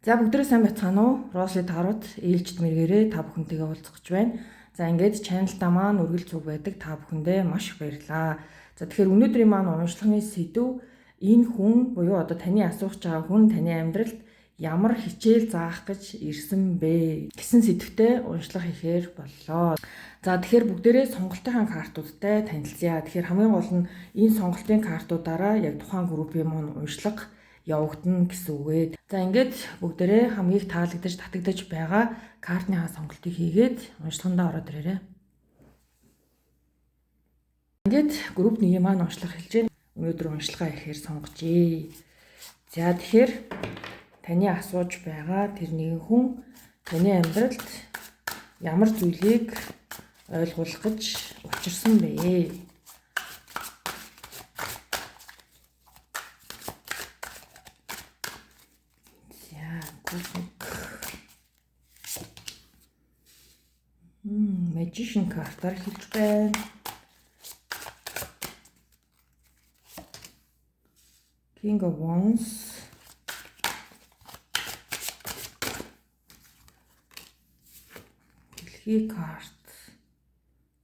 За бүгдээ сайн байцгаана уу? Росли Тарууд ээлжид мэргээрээ та бүхэнтэйгээ уулзах гэж байна. За ингээд чаналта маань үргэлж зүг байдаг та бүхэндээ маш их баярлалаа. За тэгэхээр өнөөдрийн маань уншлагын сэдв энэ хүн буюу одоо таны асууж байгаа хүн таны амьдралд ямар хичээл заах гэж ирсэн бэ гэсэн сэдвтэ уншлага хийхээр боллоо. За тэгэхээр бүгдээрээ сонголтын картуудтай танилцъя. Тэгэхээр хамгийн гол нь энэ сонголтын картуудаараа яг тухайн группийн маань уншлага явагдана гэсэн үг ээ. За ингээд бүгдээрээ хамгийн их таалагдж татагдж байгаа картныхаа сонголтыг хийгээд уншлагандаа ороод ирээрэй. Ингээд групп 1-ийн маань уншлага хэлж байна. Өнөөдөр уншлагаа ихээр сонгожээ. За тэгэхээр таны асууж байгаа тэр нэгэн хүн таны амьдралд ямар зүйлийг ойлгуулах гэж учирсан бэ? Magician картаар хэлж байна. King of Wands. Дэлхий карт.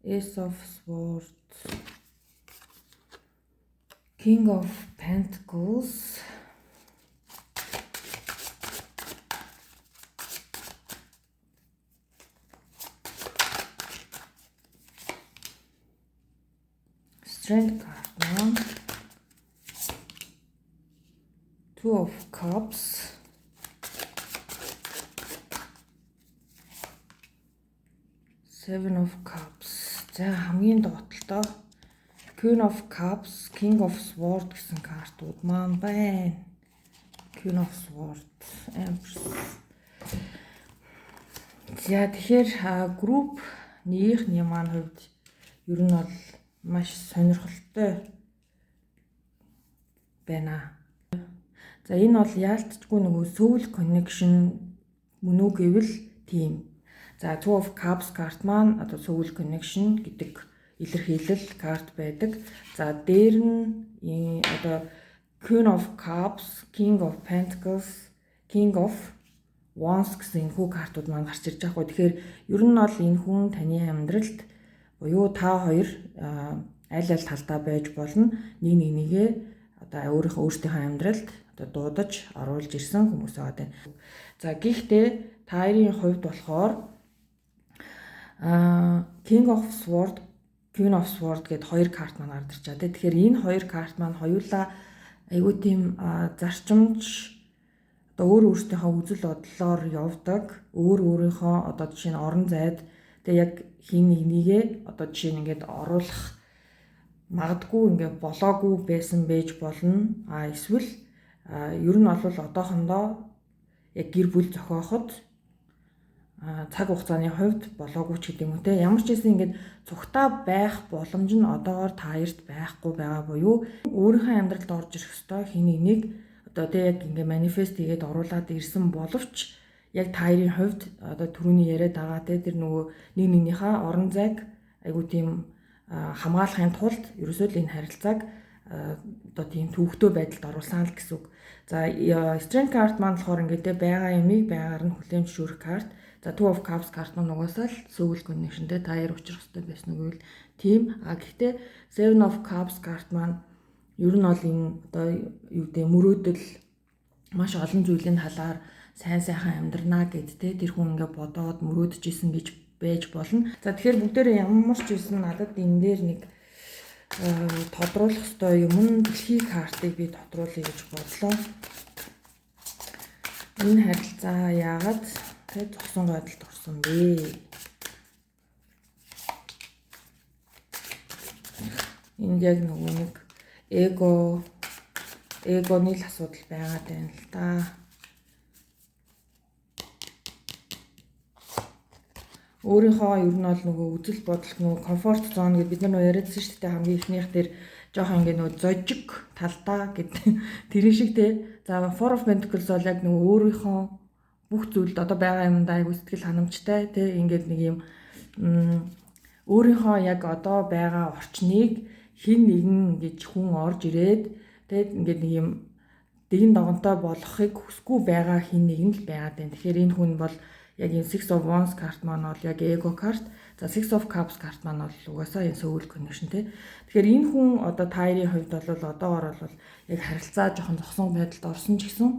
Ace of Swords. King of Pentacles. Strength card. Two of Cups. Seven of Cups. За хамгийн доотлоо Queen of Cups, King of Swords гэсэн картууд маань байна. Queen of Swords, Empress. За тэгэхээр групп 1-ийн маань хувьд ер нь бол маш сонирхолтой байна. За энэ бол яалтчгүй нөгөө soul connection мөн үү гэвэл тийм. За Two of Cups карт маань одоо soul connection гэдэг илэрхийлэл карт байдаг. За дээр нь одоо Queen of Cups, King of Pentacles, King of Wands гэсэн энэ картууд маань гарч ирж байгаа. Тэгэхээр ер нь бол энэ хүн таны амьдралд буюу та хоёр аль талдаа байж болно. Нэгээ одоо өөрийнхөө амьдралд одоо дуудаж оруулж ирсэн хүмүүс байгаа. За гэхдээ та хоёрын хувьд болохоор King of Swords, Queen of Swords гэд хоёр карт маань гарч ирж байгаа. Тэгэхээр энэ хоёр карт маань хоёулаа айгүй тийм зарчимч одоо өөрийнхөө үзэл бодлоор явдаг. Өөрийнхөө одоо жишээ нь орон зайд тэгээ яг хин нэгнийгээ одоо жишээ нь ингээд оруулах магадгүй ингээд болоогүй байсан байж болно. Эсвэл ер нь бол одоохондоо яг гэр бүл зохиоход цаг хугацааны хувьд болоогүй ч гэдэг юм уу те. Ямар ч гэсэн ингээд цугтаа байх боломж нь одоогоор та хоёрт байхгүй байгаа буюу өөрийнхөө амьдралд орж ирэх ёстой хин нэгнийг одоо те яг ингээд манифест хийгээд оруулаад ирсэн боловч яг та хоёрын хувьд одоо түрүүний яриад байгаа те тэр нөгөө нэгнийхээ орон зайг айгуу тийм хамгаалахын тулд ерөөсөө л энэ харилцааг одоо тийм төвөгтэй байдалд оруулсан л гэсэн үг. За Strength card маань болохоор ингээд байгаа юмыг байгаар нь хүлээн зөвшөөрөх карт. За Two of Cups карт маань угаасаа л soul connection-тэй та хоёр учрах хэрэгтэй байсан үг л тийм. Гэхдээ Seven of Cups карт маань ер нь бол энэ одоо юу гэдэг мөрөөдөл маш олон зүйлийн талаар сайн сайхан амьдрнаа гэдтэй тэр хүн ингээд бодоод мөрөөдөж исэн гэж байж болно. За тэгэхээр бүгдээрээ ямар ч байсан надад энэ дээр нэг тодруулах ёстой юм нь дэлхий картыг би тодруулъя гэж бодлоо. Энэ харилцаа яагаад тэгээд зогсон байдалд орсон бэ? Энд яг нөгөө нэг эгоны л асуудал байгаад байна л да. Өөрийнхөө ер нь бол нөгөө үзэл бодол нөгөө комфорт зон гэж бид нар яриадсан шүү дээ. Хамгийн ихнийх дээр жоохон ингээ нөгөө зожиг талдаа гэдэг тэр шиг те. За Four of Pentacles бол яг нөгөө өөрийнхөө бүх зүйлд одоо байгаа юмдаа айгу сэтгэл ханамжтай те. Ингээд нэг юм өөрийнхөө яг одоо байгаа орчныг хин нэгэн гэж хүн орж ирээд тэгээд ингээд нэг юм дэгэн догонтой болохыг хүсгүй байгаа хин нэг нь л байгаад байна. Тэгэхээр энэ хүн бол яг энэ Six of Wands карт маань бол яг эго карт. За Six of Cups карт маань бол угаасаа энэ soul connection тий. Тэгэхээр энэ хүн одоо таарийн хувьд бол одоогор бол яг харилцаа жоохон зогсон байдалд орсон ч гэсэн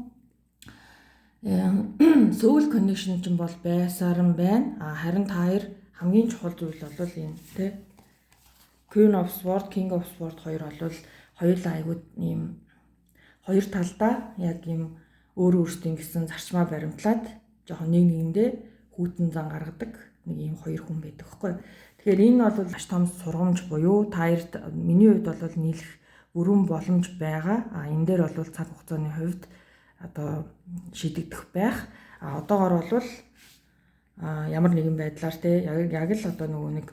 soul connection ч бол байсаар нь байна. Харин таар хамгийн чухал зүйл бол энэ тий. Queen of Swords, King of Swords хоёр бол хоёулаа айгууд ийм хоёр талдаа яг ийм өөр өөрсдийн гэсэн зарчмаа баримтлаад жоохон нэг нэгэндээ хүүтэн зан гаргадаг нэг ийм хоёр хүн байдаг хгүй. Тэгэхээр энэ бол маш том сургамж буюу таард миний хувьд бол нийлэх бүрэн боломж байгаа. Энэ дээр бол цаг хугацааны хувьд одоо шийдэгдэх байх. Одоогор бол ямар нэгэн байдлаар те яг л одоо нөгөө нэг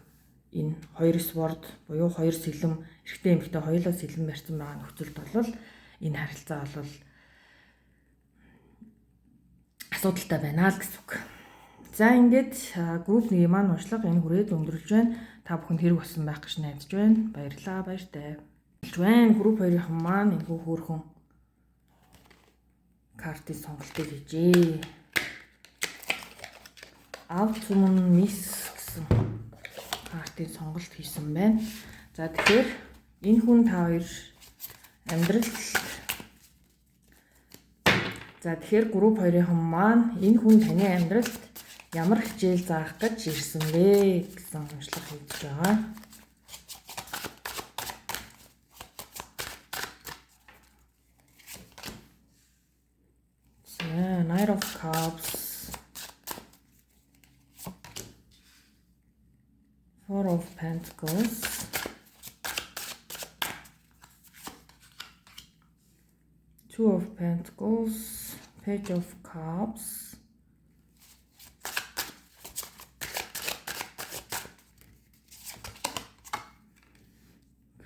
энэ хоёр sword буюу хоёр сэлэм эрэгтэй эмэгтэй хоёулаа сэлэм барьсан байгаа нөхцөлд бол энэ харилцаа бол асуудалтай байна л гэсэн үг. За ингээд групп 1-ийн маань уншлага энэ хүрээд өндөрлж байна. Та бүхэнд хэрэг болсон байх гэж найдаж байна. Баярлалаа, баяртай. Групп 2-ын маань энэхүү хөөрхөн картын сонголтыг хийжээ. Autumn Miss гэсэн картын сонголт хийсэн байна. За тэгэхээр энэ хүн та хоёр амьдрал. За тэгэхээр групп 2-ын маань энэ хүн таны амьдралд ямар хичээл заах гэж ирсэн бэ гэсэн уншлага хийж байгаа. Knight of Cups, Four of Pentacles, Two of Pentacles, Page of Cups,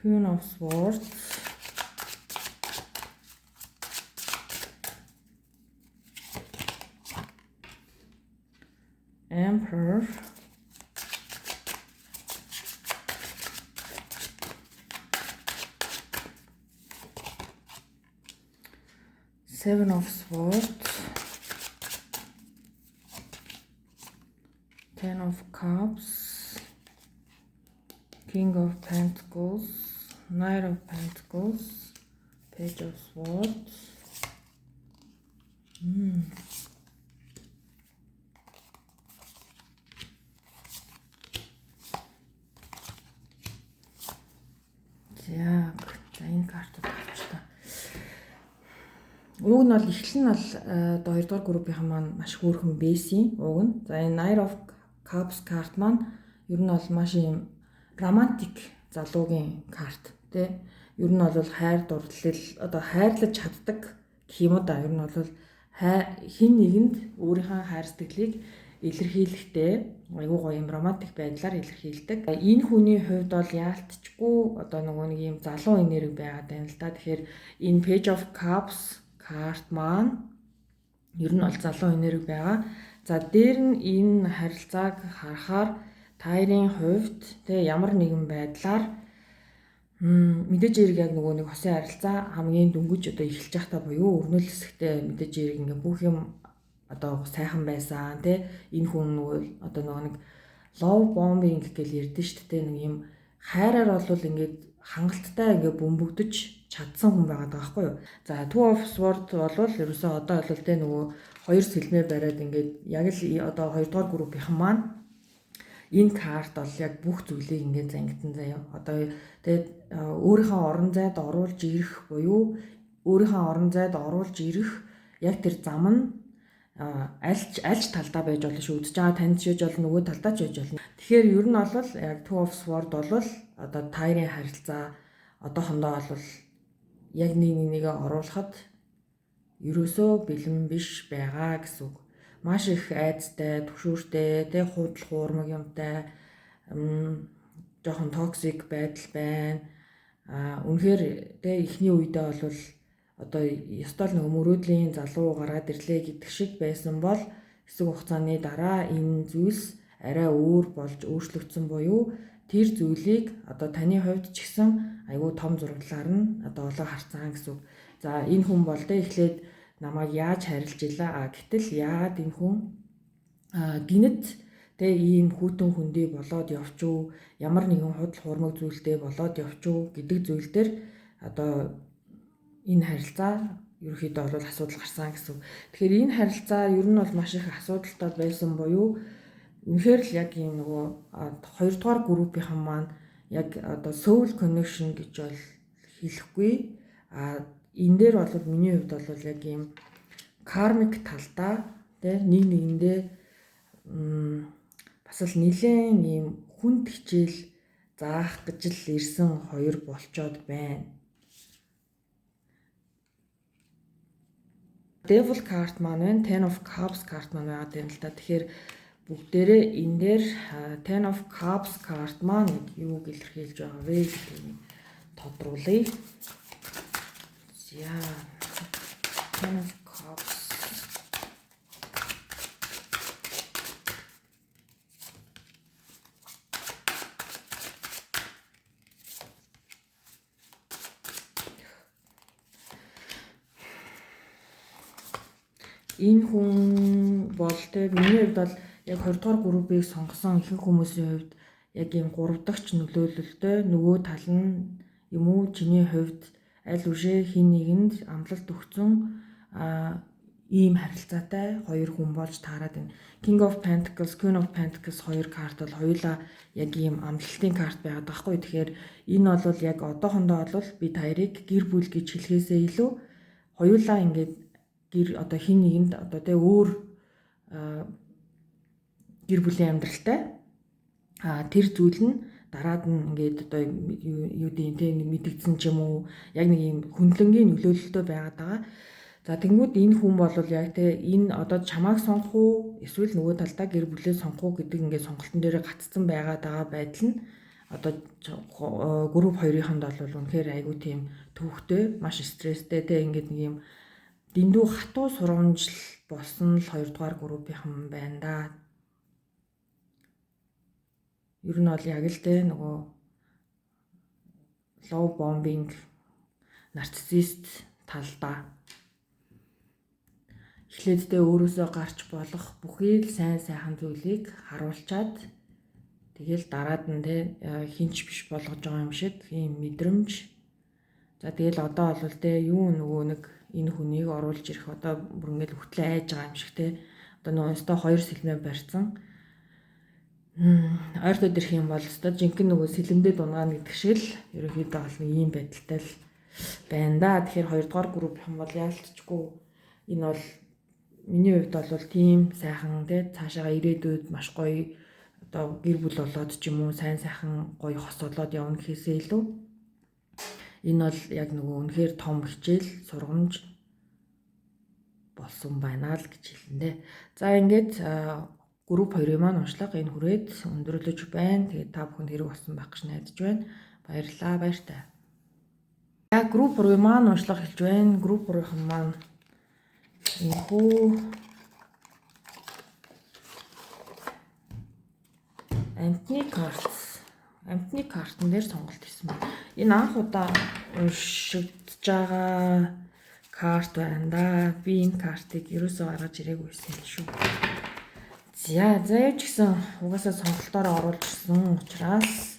Queen of Swords, Emperor, Seven of Swords, Ten of Cups, King of Pentacles, Knight of Pentacles, Page of Swords. За энэ картууд авчлаа. Уг нь бол эхлэл нь бол одоо 2 дугаар группийн маань маш хөөрхөн бэйсийн уг нь. За энэ Knight of Cups карт маань ер нь бол маш юм романтик залуугийн карт тий. Ер нь бол хайр дурлал одоо хайрлаж чаддаг гэх юм уу да. Ер нь бол хин нэгэнд өөрийнхөө хайр сэтгэлийг илэрхийлэхдээ айгүй гоё юм романтик байдлаар илэрхийлдэг. Энэ хүний хувьд бол яалтчгүй одоо нөгөө нэг юм залуу энерги байгаад байна л да. Тэгэхээр энэ Page of Cups карт маань ер нь бол залуу энерги байгаа. За дээр нь энэ харилцааг харахаар таарийн хувьд тэ ямар нэгэн байдлаар мэдээж хэрэг яг нөгөө нэг хосын харилцаа хамгийн дөнгөж одоо эхэлж байхдаа буюу өрнөл хэсэгтээ мэдээж хэрэг ингээ бүх юм одоо сайхан байсан тий энэ хүн нөгөө одоо нөгөө нэг love bombing гэж ярьдэн шүү дээ нэг юм хайраар бол ингээд хангалттай ингээ бөмбөгдөж чадсан хүн байгаа даахгүй юу. За Two of Swords бол ерөөсөө одоо бол тий нөгөө хоёр сэлмээ бариад ингээд яг л одоо 2 дугаар группийнхан маань энэ карт бол яг бүх зүйлийг ингээд зангидан заяа. Одоо тэгээд өөрийнхөө орон зайд оруулж ирэх буюу өөрийнхөө орон зайд оруулж ирэх яг тэр зам нь альж талдаа байж болно шүү. Үдж байгаа танд шиж болно, нөгөө талдаа ч байж болно. Тэгэхээр ер нь бол яг Two of Swords бол одоо таарийн харилцаа одоохондоо бол яг нэгээ оруулахад ерөөсөө бэлэн биш байгаа гэсэн үг. Маш их айцтай, түшүүртэй, тэ худал хуурмаг юмтай, жоохон токсик байдал байна. Үнэхээр тэ эхний үедээ бол одоо ёстол нэг мөрөөдлийн залуу гараад ирлээ гэдэг шиг байсан бол хэсэг хугацааны дараа энэ зүйлс арай өөр болж өөрчлөгдсөн буюу тэр зүйлийг одоо таны хувьд ч гэсэн айгүй том зураглаар нь одоо олоо харцсан гэсэн үг. За энэ хүн бол тэ эхлээд намайг яаж харилж илаа. Гэтэл яагаад энэ хүн гинэт тэ ийм хүүтэн хүндий болоод явчуу, ямар нэгэн худал хуурмаг зүйлтэй болоод явчуу гэдэг зүйл дээр одоо энэ харилцаа ерөөхдөө бол асуудал гарсан гэсэн. Тэгэхээр энэ харилцаа ер нь бол маш их асуудалтай байсан буюу үнэхээр л яг ийм нөгөө хоёрдугаар группийнхан маань яг одоо soul connection гэж бол хэлэхгүй. Энэ дээр бол миний хувьд бол яг ийм кармик талдаа тэ нэг нэгэндээ бас л нэлээд ийм хүнд хичээл заах гэж л ирсэн хоёр болчоод байна. Devil card маань байна, Ten of Cups card маань байгаа юм л та. Тэгэхээр бүгдээрээ энэ дээр Ten of Cups card маань юуг илэрхийлж байгаа вэ гэдгийг тодруулъя. За Ten of Cups. Энэ хүн бол тэ миний хувьд бол яг 20 дугаар группийг сонгосон ихэнх хүмүүсийн хувьд яг ийм 3 дахь нөлөөлөлтөй нөгөө тал нь юм уу чиний хувьд аль үшээ хин нэгэнд амлалт өгсөн ийм харилцаатай хоёр хүн болж таарад байна. King of Pentacles, Queen of Pentacles хоёр карт бол хоёулаа яг ийм амлалтын карт байгаад байгаа хгүй. Тэгэхээр энэ бол яг одоохондоо бол бид хоёрыг гэр бүл гэж хэлэхээсээ илүү хоёулаа ингээд гэр одоо хин нэгэнд одоо тэ өөр гэр бүлийн амьдралтай тэр зүйл нь дараад нь ингээд одоо юу тийм тэ мэдэгдсэн ч юм уу яг нэг юм хөндлөнгийн нөлөөлөлтөй байгаад байгаа. За тэнгууд энэ хүн бол яг тэ энэ одоо чамааг сонгох уу эсвэл нөгөө талдаа гэр бүлээ сонгох уу гэдэг ингээд сонголтын дээр гаццсан байгаад байгаа байдал нь одоо групп хоёрыханд бол үнэхээр айгүй тийм төвхтэй маш стресстэй тэ ингээд нэг юм дэндүү хатуу сурамжл болсон л 2 дугаар группийнхан байна да. Ер нь бол яг л тэ нөгөө love bombing, нарциссист талдаа эхлээд тэ өөрөөсөө гарч болох бүхий л сайн сайхан зүйлийг харуулчаад тэгэл дараад нь тэ хинч биш болгож байгаа юм шиг ийм мэдрэмж. За тэгэл одоо бол тэ юу нөгөө нэг энэ хүнийг оруулж ирэх одоо бүр ингээд хөтлөө айж байгаа юм шиг те одоо нөгөө өстой хоёр сэлмээ барьсан ойртод ирэх юм бол өстой жинхэнэ нөгөө сэлэмдээ дунгаана гэдэг шиг л ерөнхийдөө бол нэг ийм байдалтай л байна да. Тэгэхээр 2 дугаар групп юм бол яалтчгүй энэ бол миний хувьд бол тийм сайхан те цаашаа ирээдүйд маш гоё одоо гэр бүл болоод ч юм уу сайн сайхан гоё хос болоод явна гэхээсээ илүү энэ бол яг нөгөө үнэхээр том хичээл сургамж болсон байна л гэж хэлнэ. За ингээд групп 2-ыг маань уншлага энэ хүрээд өндөрлөж байна. Тэгээд та бүхэнд хэрэг болсон байх гэж найдаж байна. Баярлалаа, баяртай. За групп 3-ыг маань уншлага хэлж байна. Групп 3-ын маань энэхүү амтны картн дээр сонголт хийсэн байна. Энэ анх удаа уншигдж байгаа карт байна да. Би энэ картыг ерөөсөө гаргаж ирээгүй байсан шүү. За яавч гэсэн угаасаа сонголтоор оруулж ирсэн учраас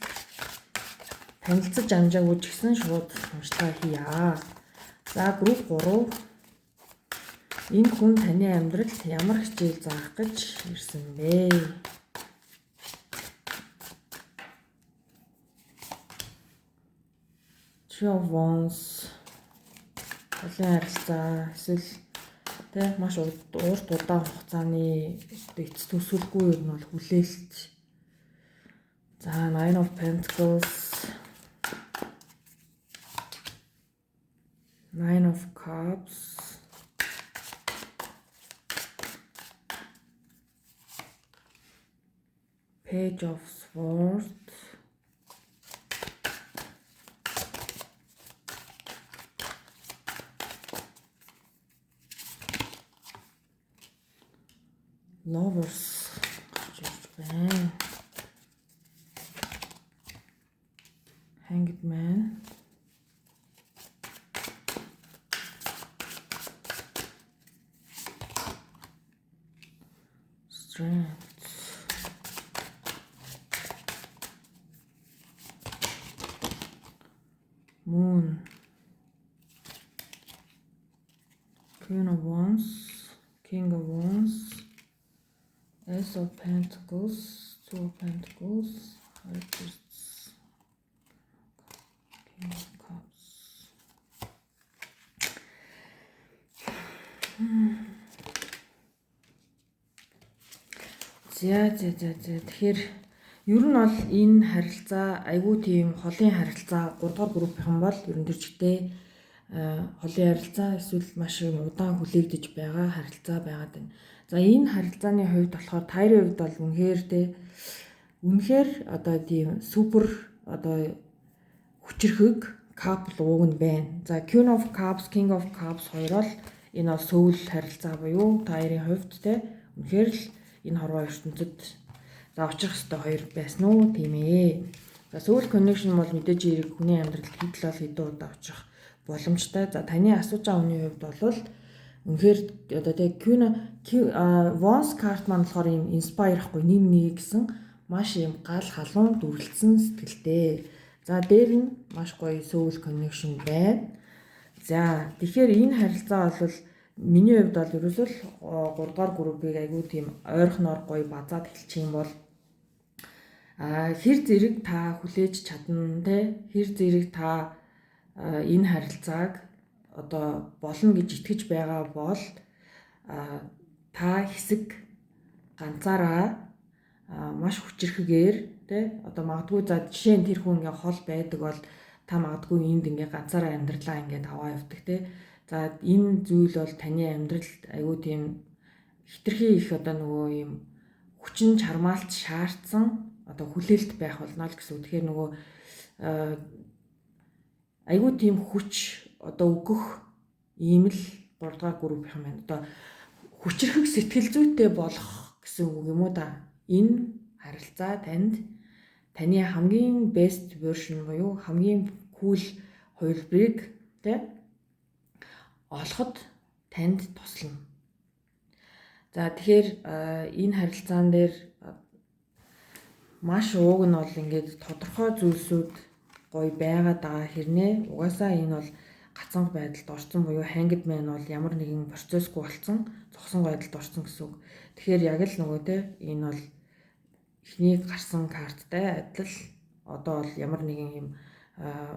танилцаж амжаагүй ч гэсэн шууд уншгаа хийя. За групп 3 энэ хүн таны амьдралд ямар хичээл заах гэж ирсэн бэ? Wands олон харилцаа эсвэл тэ маш урт удаан хугацааны эцэс төсвөлгүй юм бол хүлээлт. За Nine of Pentacles, Nine of Cups, Page of Swords, Lovers, Hanged Man, Strength. Moon. Queen of Wands. King of Wands. Ace of Pentacles. Two of Pentacles. High Priestess. King of Cups. За тэгэхээр ер нь бол энэ харилцаа айгүй тийм холын харилцаа 3 дугаар группийн бол ер нь тэр чигтээ холын харилцаа эсвэл маш юм удаан хүлээгдэж байгаа харилцаа байгаад байна. За энэ харилцааны хувьд болохоор таарийн хувьд бол үнэхээр одоо тийм супер одоо хүчрхэг couple ууг нь байна. За Queen of Cups, King of Cups хоёр бол энэ бол сүүл харилцаа буюу таарийн хувьд те үнэхээр л энэ хорвоо ертөнцид за очих хэвээр хоёр байсан уу тийм ээ. За сүүл connection бол мэдээж хэрэг хүний амьдралд хэдл бол хэдэн удаа очих боломжтой. За таны асууж байгаа хүний хувьд бол үнэхээр одоо тэг Wands card маань болохоор юм inspire ахгүй нэг гэсэн маш юм гал халуун дүрлэлсэн сэтгэлтэй. За дээр нь маш гоё сүүл connection байна. За тэгэхээр энэ харилцаа бол миний хувьд бол ерөөсөө 3 дугаар группийг айгүй тийм ойрхоноор гоё базаад эхэлчих юм бол хэр зэрэг та хүлээж чадна те хэр зэрэг та энэ харилцааг одоо болно гэж итгэж байгаа бол та хэсэг ганцаараа маш хүчрэхгээр те одоо магадгүй за жишээ нь тэр хүн ингээ хол байдаг бол та магадгүй энд ингээ ганцаараа амьдралаа ингээ аваа явдаг те. За энэ зүйл бол таны амьдралд айгүй тийм хитрхи их одоо нөгөө юм хүчин чармаалт шаардсан одоо хүлээлт байх болно л гэсэн. Тэгэхээр нөгөө айгүй тийм хүч одоо өгөх ийм л 3 дугаар групп юм байна. Одоо хүчрхэг сэтгэл зүйтэй болох гэсэн үг юм уу да. Энэ харилцаа таны хамгийн best version буюу хамгийн cool хувилбарыг тэ олоход танд туслана. За тэгэхээр энэ харилцаан дээр маш ууг нь бол ингээд тодорхой зүйлсүүд гоё байгаад байгаа хэрнээ угаасаа энэ бол гацанг байдалд орсон буюу hanged man бол ямар нэгэн процессгүй болсон зогсон байдалд орсон гэсэн үг. Тэгэхээр яг л нөгөө те энэ бол эхний гарсан карттай адил одоо бол ямар нэгэн юм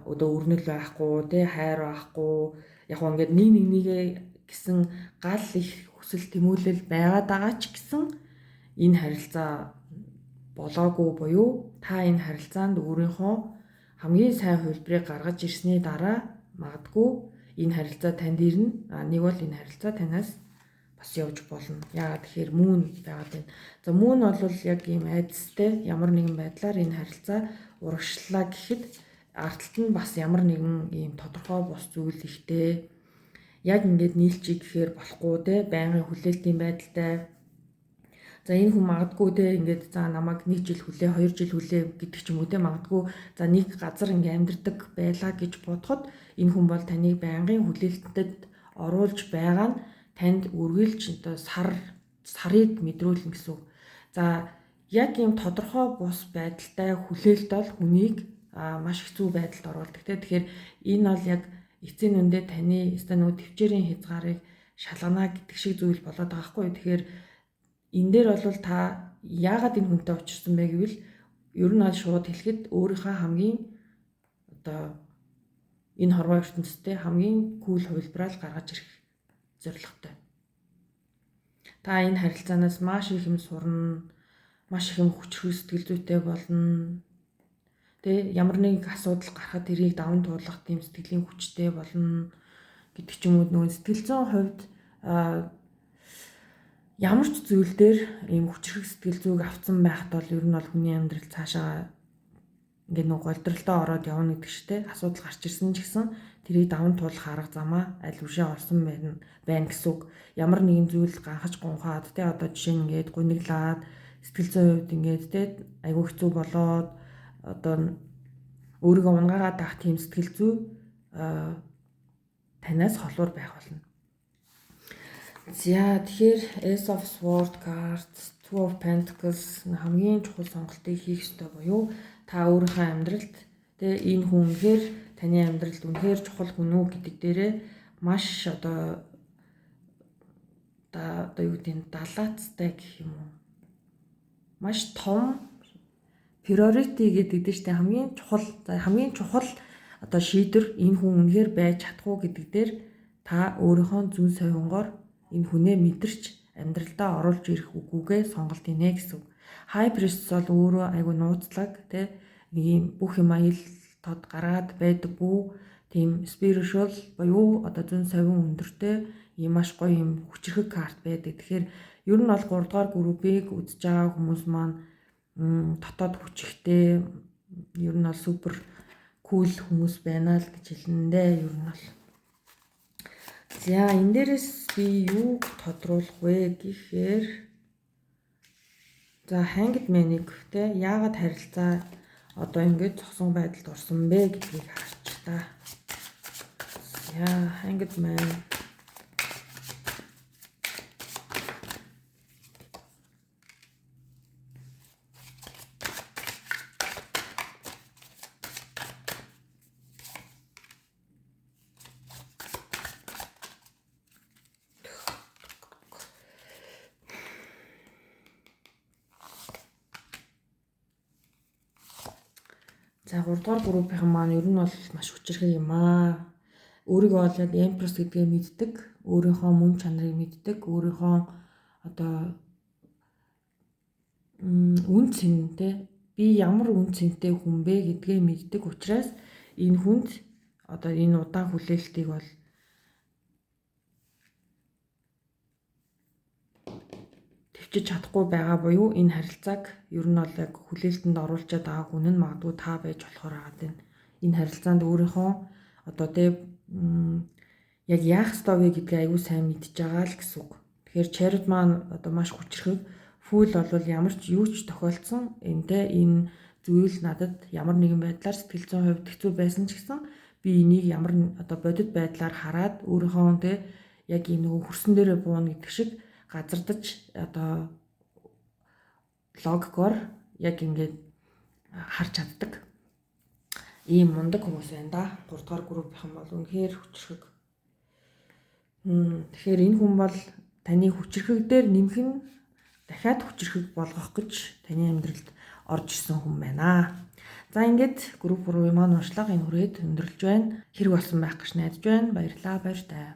одоо өрнөл байхгүй те хайр байхгүй яг гоо ингээд нэгээ гэсэн гал их хүсэл тэмүүлэл байгаад байгаа ч гэсэн энэ харилцаа болоогүй буюу та энэ харилцаанд өөрийнхөө хамгийн сайн хувилбарыг гаргаж ирсний дараа магадгүй энэ харилцаа танд ирнэ. Нэг бол энэ харилцаа танаас бас явж болно. Яагаад тэгэхээр мөн байгаад байна. За мөн бол яг ийм айдастай ямар нэгэн байдлаар энэ харилцаа урагшлаа гэхэд арталт нь бас ямар нэгэн ийм тодорхой бус зүйл ихтэй яг ингээд нийлчих гэхээр болохгүй те байнгын хүлээлтийн байдалтай. За энэ хүн магадгүй те ингээд за намайг 1 жил хүлээ 2 жил хүлээ гэдэг ч юм уу те магадгүй за нэг газар ингээд амьдардаг байлаа гэж бодоход энэ хүн бол таныг байнгын хүлээлтэд оруулж байгаа нь танд үргэлж одоо сарыг мэдрүүлнэ гэсэн. За яг ийм тодорхой бус байдалтай хүлээлт бол хүнийг маш хэцүү байдалд оруулдаг те. Тэгэхээр энэ бол яг эцсийн үндэ таны стануу төвчээрийн хязгаарыг шалгана гэдэг шиг зүйл болоод байгаа хгүй. Тэгэхээр энэ дээр бол та яагаад энэ хүнтэй учирсан бэ гэвэл ер нь аль шууд хэлэхэд өөрийнхөө хамгийн одоо энэ хорвоо ертөнцтэй хамгийн кул хувилбараар гаргаж ирэх зорилготой. Та энэ харилцаанаас маш их юм сурна, маш их юм хүчрхэг сэтгэл зүйтэй болно. Тэ ямар нэг асуудал гарахад тэрийг даван туулах тийм сэтгэлийн хүчтэй болно гэдэг ч юм уу. Нөгөө сэтгэл зүйн хувьд ямар ч зүйл дээр ийм хүчрхэг сэтгэл зүйг авсан байхад бол ер нь бол хүний амьдрал цаашаа ингээд нэг голдролтой ороод явна гэдэг чтэй асуудал гарч ирсэн ч гэсэн тэрийг даван туулах арга замаа аль үшээ олсон байна гэсэн үг. Ямар нэгэн зүйл ганхаж гунхаад тэ одоо жишээ нь ингээд гуниглаад сэтгэл зүйн хувьд ингээд тэ айгүй хэцүү болоод одоо өөрийгөө унгаагаад байх тийм сэтгэл зүй танаас холуур байх болно. За тэгэхээр Ace of Swords card, Two of Pentacles хамгийн чухал сонголтыг хийх ёстой буюу та өөрийнхөө амьдралд энэ хүн үнэхээр таны амьдралд үнэхээр чухал хүн үү гэдэг дээрээ маш одоо юу гэдэг далаацтай гэх юм уу. Маш том priority гэдэг дээ штэ хамгийн чухал одоо шийдвэр энэ хүн үнэхээр байж чадах уу гэдэг дээр та өөрийнхөө зүүн совингоор энэ хүнээ мэдэрч амьдралдаа оруулж ирэх үгүйгээ сонголтийнэ гэсэн. High Priestess бол өөрөө айгүй нууцлаг нэг юм бүх юм аял тод гараад байдаггүй тийм spiritual буюу одоо зүүн совин өндөртэй ийм маш гоё юм хүчрхэг карт байдаг. Тэгэхээр ер нь бол 3 дугаар группийг үзэж байгаа хүмүүс маань дотоод хүчтэй ер нь бол супер кул хүмүүс байна л гэж хэлнэ ер нь бол. За энэ дээрээс би юу тодруулах вэ гэхээр за Hanged Man-ыг яагаад харилцаа одоо ингэж зогсон байдалд орсон бэ гэдгийг харч та. За Hanged Man За 3 дугаар группийн маань ер нь бол маш хүчрхэг юм аа. Өөрийгөө бол яг Empress гэдгээ мэддэг, өөрийнхөө мөн чанарыг мэддэг, өөрийнхөө одоо үн цэн би ямар үн цэнтэй хүн бэ гэдгээ мэддэг учраас энэ хүнд одоо энэ удаан хүлээлтийг бол төвчж чадахгүй байгаа буюу энэ харилцааг ер нь бол яг хүлээлтэнд оруулчаад байгаа хүн нь магадгүй та байж болохоор байгаа юм. Энэ харилцаанд өөрийнхөө одоо яг яах ёстой вэ гэдгийг аягүй сайн мэдж байгаа л гэсэн үг. Тэгэхээр Chariot маань одоо маш хүчрхэг. Fool бол ямар ч юу ч тохиолдсон энэ зүйл надад ямар нэгэн байдлаар сэтгэл зүйн хувьд хэцүү байсан ч гэсэн би энийг ямар одоо бодит байдлаар хараад өөрийнхөө яг энэ нөгөө хөрсөн дээрээ бууна гэдэг шиг газардаж одоо логикоор яг ингээд харж чаддаг ийм мундаг хүмүүс байна да. 3 дугаар группийнхан бол үнэхээр хүчрхэг. Тэгэхээр энэ хүн бол таны хүчрхэг дээр нэмэх нь дахиад хүчрхэг болгох гэж таны амьдралд орж ирсэн хүн байна. За ингээд групп руу маань уншлага энэ хүрээд өндөрлж байна. Хэрэг болсон байх гэж найдаж байна. Баярлалаа, баяртай.